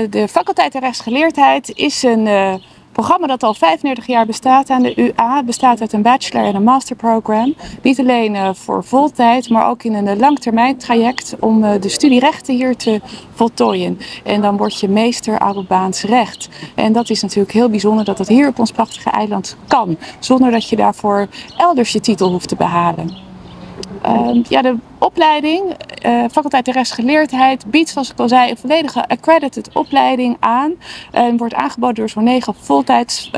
De faculteit der rechtsgeleerdheid is een programma dat al 35 jaar bestaat aan de UA. Het bestaat uit een bachelor- en een masterprogram. Niet alleen voor voltijd, maar ook in een langtermijntraject om de studierechten hier te voltooien. En dan word je meester Arubaans recht. En dat is natuurlijk heel bijzonder dat dat hier op ons prachtige eiland kan. Zonder dat je daarvoor elders je titel hoeft te behalen. De opleiding, faculteit der rechtsgeleerdheid, biedt, zoals ik al zei, een volledige accredited opleiding aan. Wordt aangeboden door zo'n 9 voltijds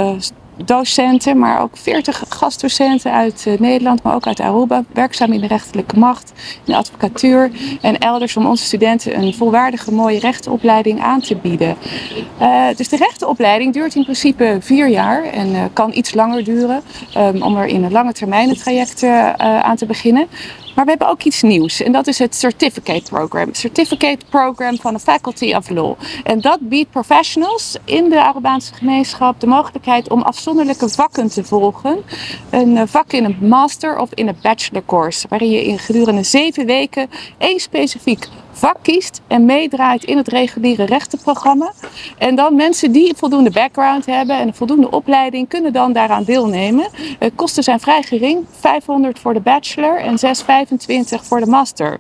docenten, maar ook 40 gastdocenten uit Nederland, maar ook uit Aruba, werkzaam in de rechterlijke macht, in de advocatuur en elders, om onze studenten een volwaardige, mooie rechtenopleiding aan te bieden. Dus de rechtenopleiding duurt in principe 4 jaar en kan iets langer duren, om er in een lange termijn traject aan te beginnen. Maar we hebben ook iets nieuws en dat is het Certificate Program. Het Certificate Program van de Faculty of Law. En dat biedt professionals in de Arubaanse gemeenschap de mogelijkheid om afzonderlijke vakken te volgen. Een vak in een master of in een bachelor course, waarin je in gedurende 7 weken 1 specifiek vak kiest en meedraait in het reguliere rechtenprogramma. En dan mensen die voldoende background hebben en een voldoende opleiding kunnen dan daaraan deelnemen. De kosten zijn vrij gering, $500 voor de bachelor en $625 voor de master.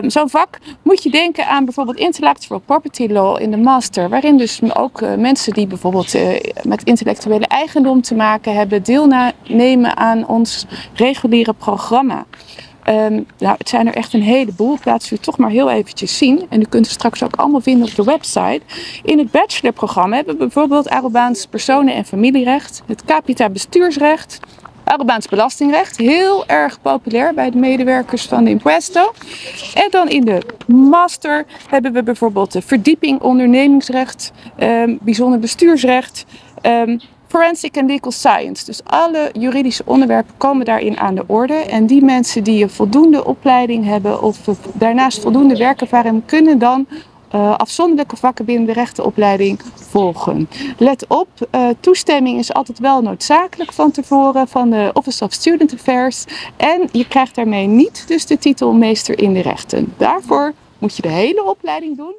Zo'n vak moet je denken aan bijvoorbeeld intellectual property law in de master, waarin dus ook mensen die bijvoorbeeld met intellectuele eigendom te maken hebben, deelnemen aan ons reguliere programma. Het zijn er echt een heleboel. Ik laat ze u toch maar heel eventjes zien. En u kunt het straks ook allemaal vinden op de website. In het bachelorprogramma hebben we bijvoorbeeld Arubaans personen- en familierecht, het capita bestuursrecht, Arubaans belastingrecht, heel erg populair bij de medewerkers van de Impuesto. En dan in de master hebben we bijvoorbeeld de verdieping ondernemingsrecht, bijzonder bestuursrecht, forensic en legal science. Dus alle juridische onderwerpen komen daarin aan de orde. En die mensen die een voldoende opleiding hebben of daarnaast voldoende werkervaring kunnen dan afzonderlijke vakken binnen de rechtenopleiding volgen. Let op, toestemming is altijd wel noodzakelijk van tevoren van de Office of Student Affairs. En je krijgt daarmee niet dus de titel meester in de rechten. Daarvoor moet je de hele opleiding doen.